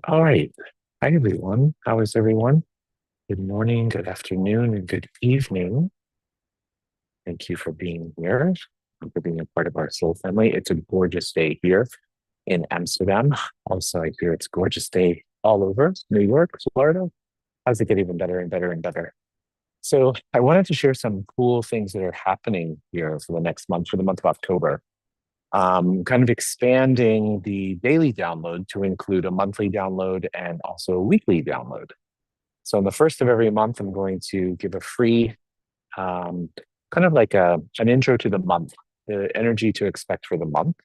All right. Hi, everyone. How is everyone? Good morning, good afternoon, and good evening. Thank you for being here and for being a part of our soul family. It's a gorgeous day here in Amsterdam. Also, I hear it's a gorgeous day all over New York, Florida. How's it get even better and better and better? So, I wanted to share some cool things that are happening here for the next month, for the month of October. Kind of expanding the daily download to include a monthly download and also a weekly download. So on the first of every month, I'm going to give a free, um, kind of like an intro to the month, the energy to expect for the month,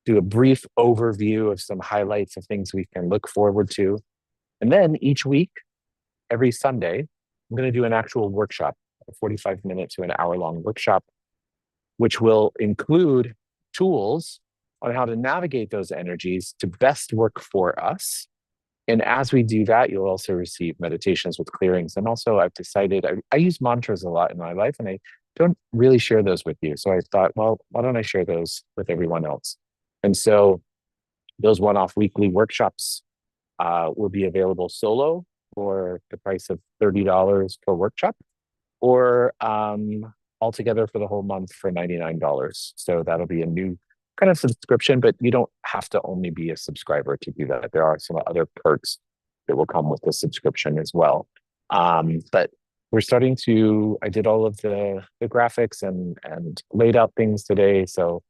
do a brief overview of some highlights of things we can look forward to. And then each week, every Sunday, I'm going to do an actual workshop, a 45 minute to an hour long workshop, which will include tools on how to navigate those energies to best work for us. And as we do that, you'll also receive meditations with clearings. And also, I've decided I use mantras a lot in my life, and I don't really share those with you. So I thought, well, why don't I share those with everyone else? And so those one off weekly workshops will be available solo for the price of $30 per workshop, or altogether for the whole month for $99. So that'll be a new kind of subscription, but you don't have to only be a subscriber to do that. There are some other perks that will come with the subscription as well. But we're starting to, I did all of the graphics and laid out things today. So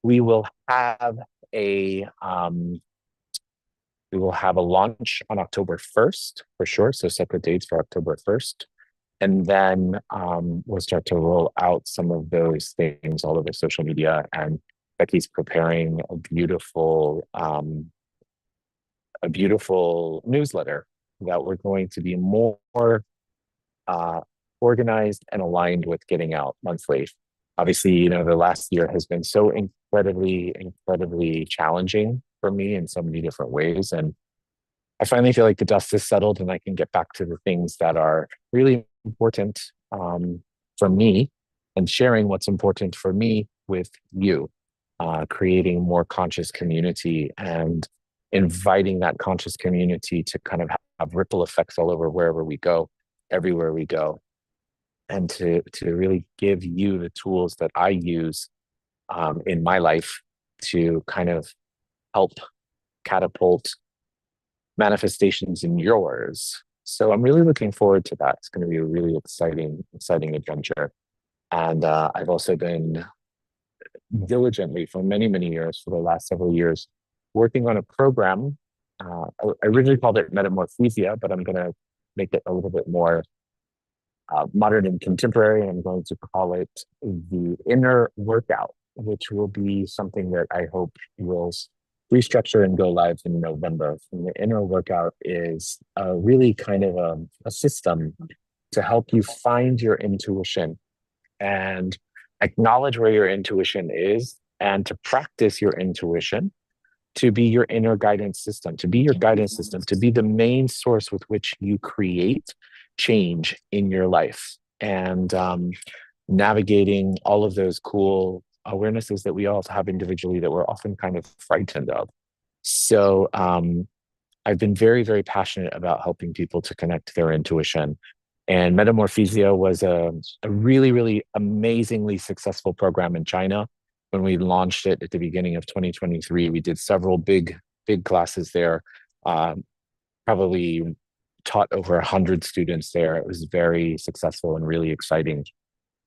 we will have a, we will have a launch on October 1st for sure. So set the dates for October 1st. And then we'll start to roll out some of those things all over social media. And Becky's preparing a beautiful newsletter that we're going to be more uh, organized and aligned with getting out monthly. Obviously, the last year has been so incredibly, incredibly challenging for me in so many different ways. And I finally feel like the dust has settled and I can get back to the things that are really important for me and sharing what's important for me with you, creating more conscious community and inviting that conscious community to kind of have ripple effects all over wherever we go, everywhere we go, and to really give you the tools that I use in my life to kind of help catapult manifestations in yours. So I'm really looking forward to that. It's going to be a really exciting adventure. And I've also been diligently for many, many years, for the last several years, working on a program. I originally called it Metamorphosia, but I'm going to make it a little bit more modern and contemporary. And I'm going to call it the Inner Workout, which will be something that I hope will restructure and go live in November. And the Inner Workout is really kind of a system to help you find your intuition and acknowledge where your intuition is and to practice your intuition to be your inner guidance system, to be your guidance system, to be the main source with which you create change in your life. And navigating all of those cool awarenesses that we all have individually that we're often kind of frightened of. So I've been very, very passionate about helping people to connect their intuition. And Metamorphosia was a really, really amazingly successful program in China. When we launched it at the beginning of 2023, we did several big classes there. Probably taught over 100 students there. It was very successful and really exciting.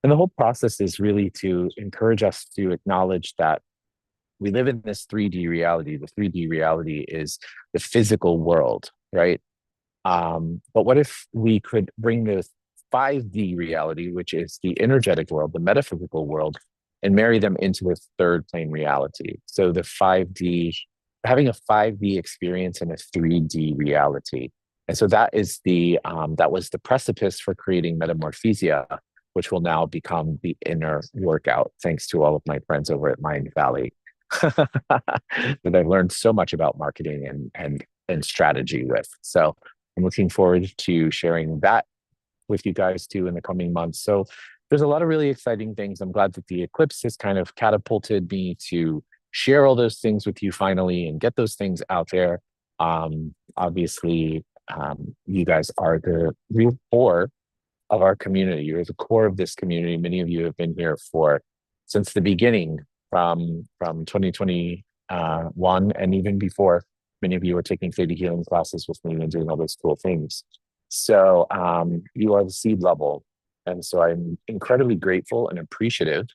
And the whole process is really to encourage us to acknowledge that we live in this 3D reality. The 3D reality is the physical world, right? But what if we could bring the 5D reality, which is the energetic world, the metaphysical world, and marry them into a third plane reality? So the 5D, having a 5D experience in a 3D reality. And so that was the precipice for creating Metamorphosia, which will now become the Inner Workout, thanks to all of my friends over at Mind Valley. That I've learned so much about marketing and strategy with. So I'm looking forward to sharing that with you guys too in the coming months. So there's a lot of really exciting things. I'm glad that the eclipse has kind of catapulted me to share all those things with you finally and get those things out there. Obviously, you guys are the real core of our community. You're the core of this community. Many of you have been here for since the beginning, from 2021, and even before. Many of you are taking theta healing classes with me and doing all those cool things. So you are the seed level, and so I'm incredibly grateful and appreciative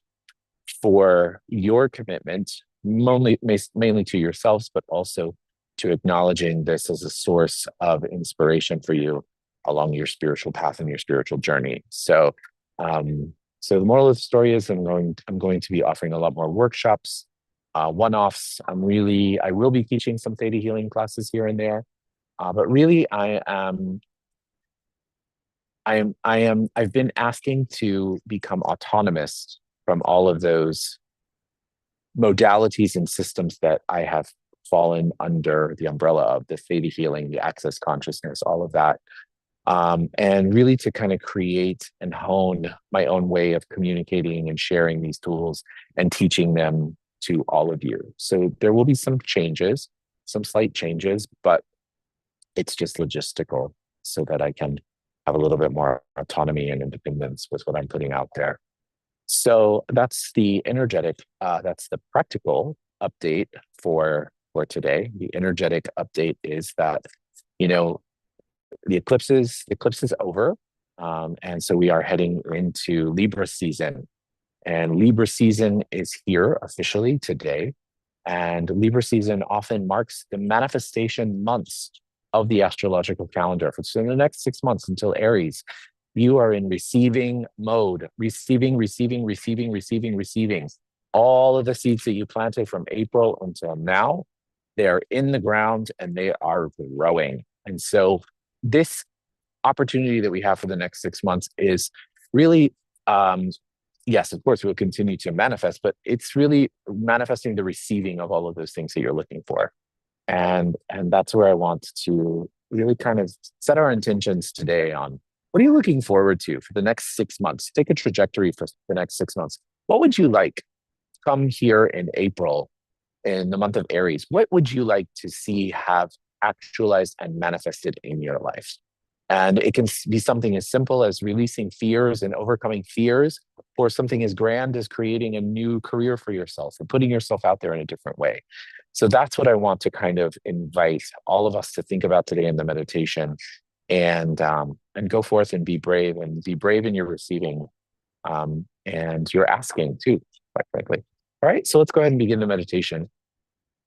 for your commitment, mainly to yourselves, but also to acknowledging this as a source of inspiration for you along your spiritual path and your spiritual journey. So, so the moral of the story is I'm going to be offering a lot more workshops, one-offs. I will be teaching some theta healing classes here and there, but really I've been asking to become autonomous from all of those modalities and systems that I have fallen under the umbrella of, the theta healing, the access consciousness, all of that. And really to kind of create and hone my own way of communicating and sharing these tools and teaching them to all of you. So there will be some changes, some slight changes, but it's just logistical so that I can have a little bit more autonomy and independence with what I'm putting out there. So that's the energetic, that's the practical update for today. The energetic update is that, you know, the eclipse is over. And so we are heading into Libra season. And Libra season is here officially today. And Libra season often marks the manifestation months of the astrological calendar. So in the next 6 months until Aries, you are in receiving mode, receiving. All of the seeds that you planted from April until now, they are in the ground and they are growing. And so this opportunity that we have for the next 6 months is really, yes, of course, we'll continue to manifest, but it's really manifesting the receiving of all of those things that you're looking for. And that's where I want to really kind of set our intentions today on what are you looking forward to for the next 6 months? Take a trajectory for the next 6 months. What would you like come here in April, in the month of Aries? What would you like to see have actualized and manifested in your life? And it can be something as simple as releasing fears and overcoming fears, or something as grand as creating a new career for yourself and putting yourself out there in a different way. So that's what I want to kind of invite all of us to think about today in the meditation, and go forth and be brave in your receiving, and your asking too, quite frankly. All right, so let's go ahead and begin the meditation.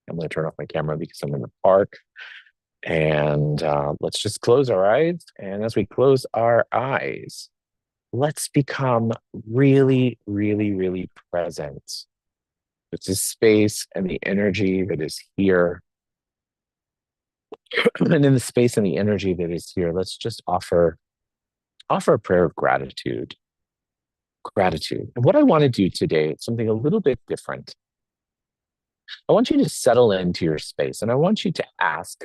I'm going to turn off my camera because I'm in the park. And let's just close our eyes. And as we close our eyes, let's become really, really, really present with the space and the energy that is here. And in the space and the energy that is here, let's just offer a prayer of gratitude. Gratitude. And what I want to do today is something a little bit different. I want you to settle into your space, and I want you to ask,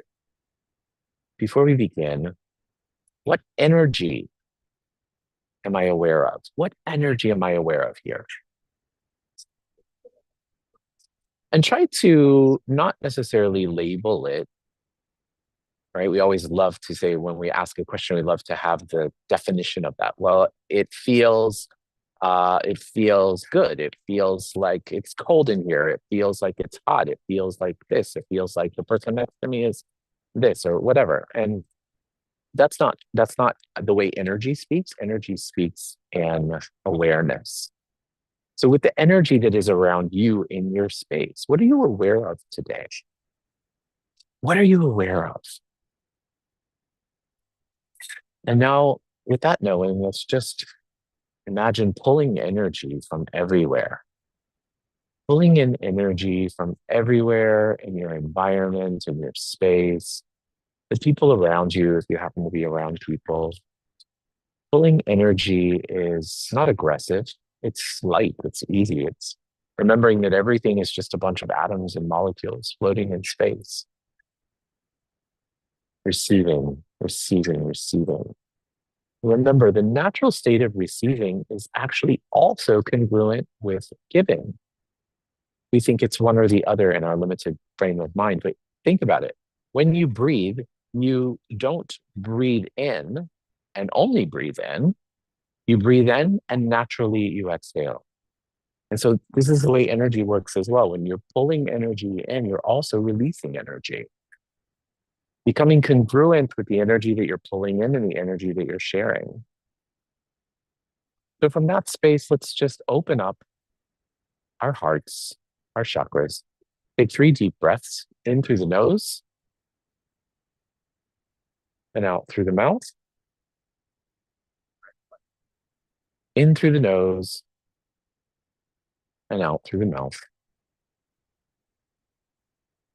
before we begin, what energy am I aware of? What energy am I aware of here? And try to not necessarily label it, right? We always love to say, when we ask a question, we love to have the definition of that. Well, it feels good. It feels like it's cold in here. It feels like it's hot. It feels like this. It feels like the person next to me is this or whatever. And that's not the way energy speaks. Energy speaks in awareness. So with the energy that is around you in your space, what are you aware of today? What are you aware of? And now, with that knowing, let's just imagine pulling energy from everywhere. Pulling in energy from everywhere in your environment, in your space, the people around you, if you happen to be around people. Pulling energy is not aggressive. It's light. It's easy. It's remembering that everything is just a bunch of atoms and molecules floating in space. Receiving. Remember, the natural state of receiving is actually also congruent with giving. We think it's one or the other in our limited frame of mind, but think about it. When you breathe, you don't breathe in and only breathe in. You breathe in and naturally you exhale. And so this is the way energy works as well. When you're pulling energy in, you're also releasing energy, becoming congruent with the energy that you're pulling in and the energy that you're sharing. So from that space, let's just open up our hearts, our chakras. Take 3 deep breaths in through the nose and out through the mouth. In through the nose and out through the mouth.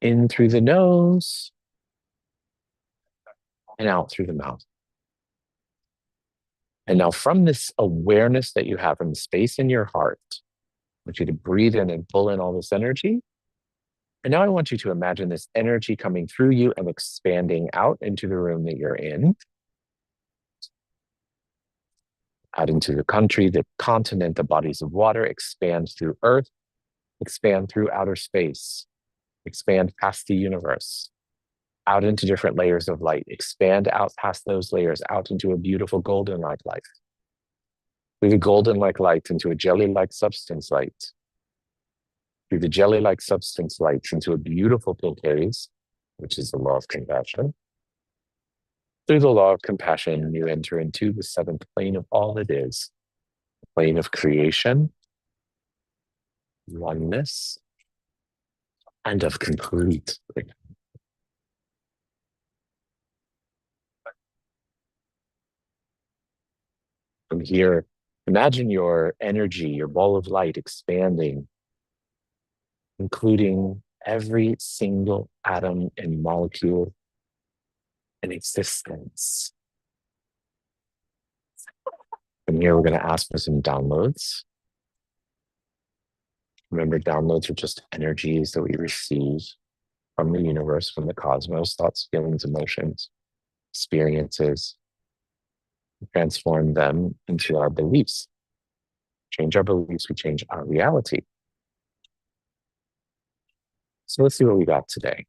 In through the nose and out through the mouth. And now from this awareness that you have from the space in your heart, I want you to breathe in and pull in all this energy. And now I want you to imagine this energy coming through you and expanding out into the room that you're in, out into the country, the continent, the bodies of water, expand through earth, expand through outer space, expand past the universe, out into different layers of light, expand out past those layers, out into a beautiful golden-like light. Through the golden-like light into a jelly-like substance light, through the jelly-like substance light into a beautiful pink haze, which is the law of compassion. Through the law of compassion, you enter into the 7th plane of all that is, the plane of creation, oneness, and of complete. From here, imagine your energy, your ball of light expanding, including every single atom and molecule in existence. From here, we're going to ask for some downloads. Remember, downloads are just energies that we receive from the universe, from the cosmos, thoughts, feelings, emotions, experiences, transform them into our beliefs. Change our beliefs, we change our reality. So let's see what we got today.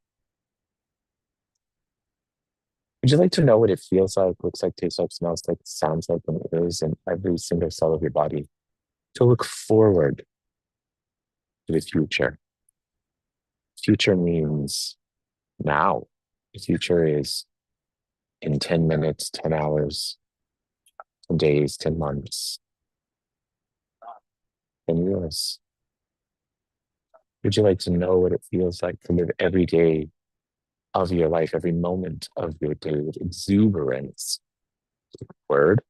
Would you like to know what it feels like, looks like, tastes like, smells like, sounds like, and it is in every single cell of your body to look forward to the future? Future means now. The future is in 10 minutes, 10 hours, 10 days, 10 months, 10 years. Would you like to know what it feels like to live every day of your life, every moment of your day with exuberance? Word.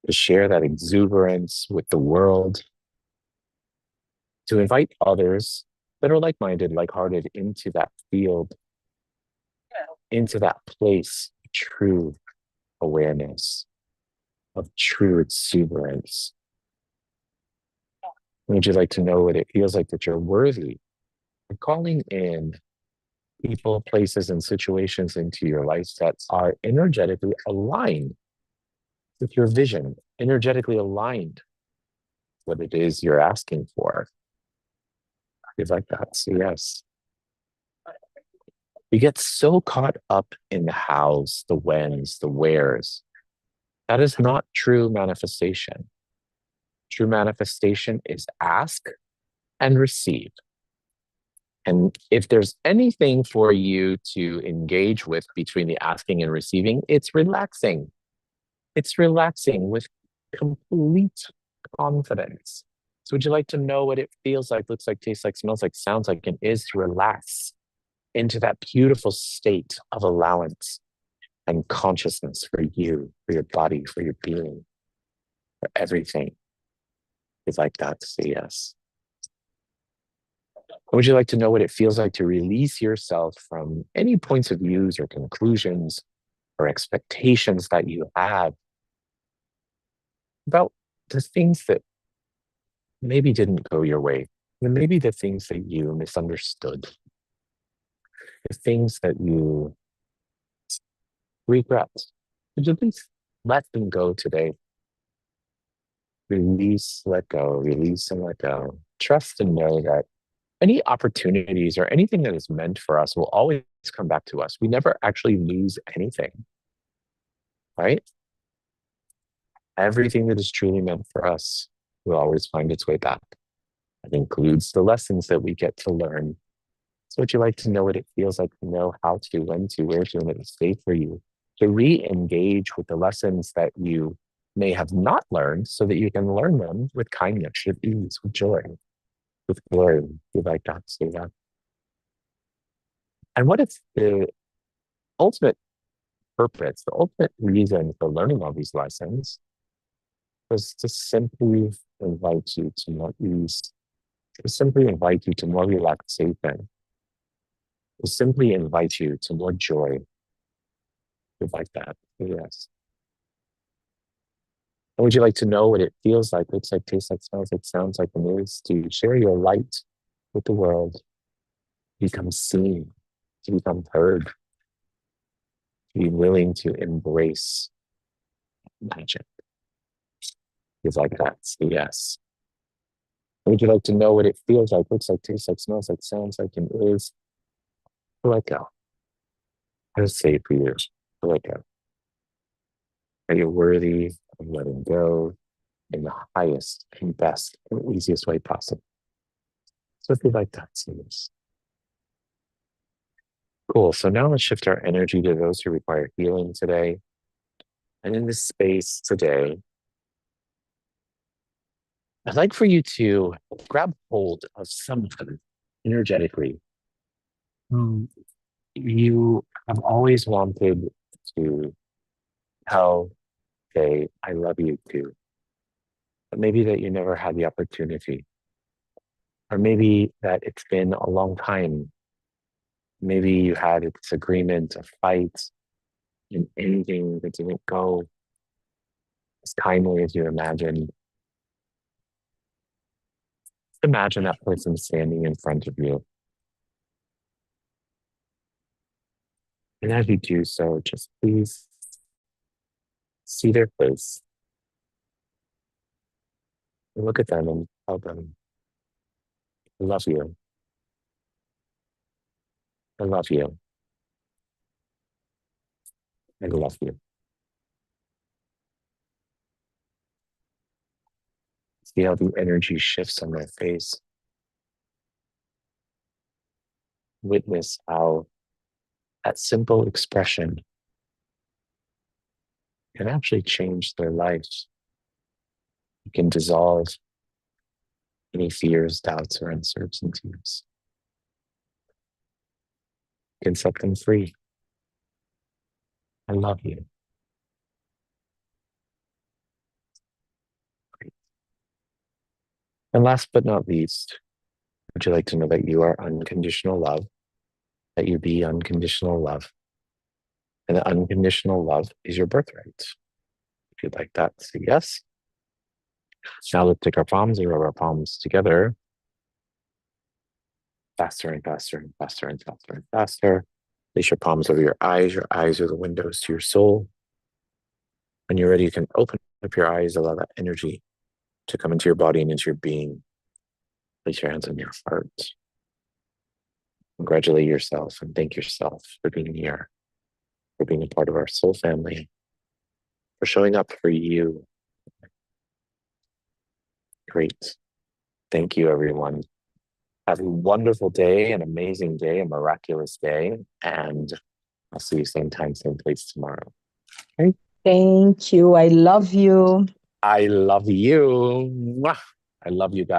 To share that exuberance with the world, to invite others that are like-minded, like-hearted into that field, into that place of true awareness, of true exuberance. Would you like to know what it feels like that you're worthy of calling in people, places, and situations into your life that are energetically aligned with your vision, energetically aligned with what it is you're asking for? Things like that. So yes. We get so caught up in the hows, the whens, the wheres. That is not true manifestation. True manifestation is ask and receive. And if there's anything for you to engage with between the asking and receiving, it's relaxing. It's relaxing with complete confidence. So would you like to know what it feels like, looks like, tastes like, smells like, sounds like, and is to relax into that beautiful state of allowance and consciousness for you, for your body, for your being, for everything? It's like that to say yes. Would you like to know what it feels like to release yourself from any points of views or conclusions or expectations that you have about the things that maybe didn't go your way, and maybe the things that you misunderstood, the things that you regret? Would you please let them go today? Release, let go, release and let go. Trust and know that Any opportunities or anything that is meant for us will always come back to us. We never actually lose anything, right? Everything that is truly meant for us will always find its way back. That includes the lessons that we get to learn. So would you like to know what it feels like to know how to, when to, where to, and it is safe for you to re-engage with the lessons that you may have not learned so that you can learn them with kindness, with ease, with joy, with glory. If you'd like to say that. And what if the ultimate purpose, the ultimate reason for learning all these lessons was to simply invite you to more ease, to simply invite you to more relaxation, to simply invite you to more joy, like that. Yes. And would you like to know what it feels like, looks like, tastes like, smells like, sounds like, and is to share your light with the world, become seen, to become heard, to be willing to embrace magic? Feels like that. So yes. Would you like to know what it feels like, looks like, tastes like, smells like, sounds like, and is to let go? How to say for you to let go. Are you worthy of letting go in the highest and best and easiest way possible? So if you'd like that, say yes. Cool. So now let's shift our energy to those who require healing today. And in this space today, I'd like for you to grab hold of someone energetically who you have always wanted to tell, say, I love you to, but maybe that you never had the opportunity, or maybe that it's been a long time. Maybe you had a disagreement, a fight, and anything that didn't go as kindly as you imagined. Imagine that person standing in front of you. And as you do so, just please see their face and look at them and tell them, I love you. I love you. I love you. See how the energy shifts on their face. Witness how that simple expression can actually change their lives. It can dissolve any fears, doubts, or uncertainties. It can set them free. I love you. Great. And last but not least, would you like to know that you are unconditional love, that you be unconditional love, and that unconditional love is your birthright? If you'd like that, say yes. Now let's take our palms and rub our palms together faster and faster and faster and faster and faster. Place your palms over your eyes. Your eyes are the windows to your soul. When you're ready, you can open up your eyes, allow that energy to come into your body and into your being. Place your hands on your heart. Congratulate yourself and thank yourself for being here, for being a part of our soul family, for showing up for you. Great. Thank you, everyone. Have a wonderful day, an amazing day, a miraculous day, and I'll see you same time, same place tomorrow. Okay? Thank you. I love you. I love you. Mwah. I love you guys.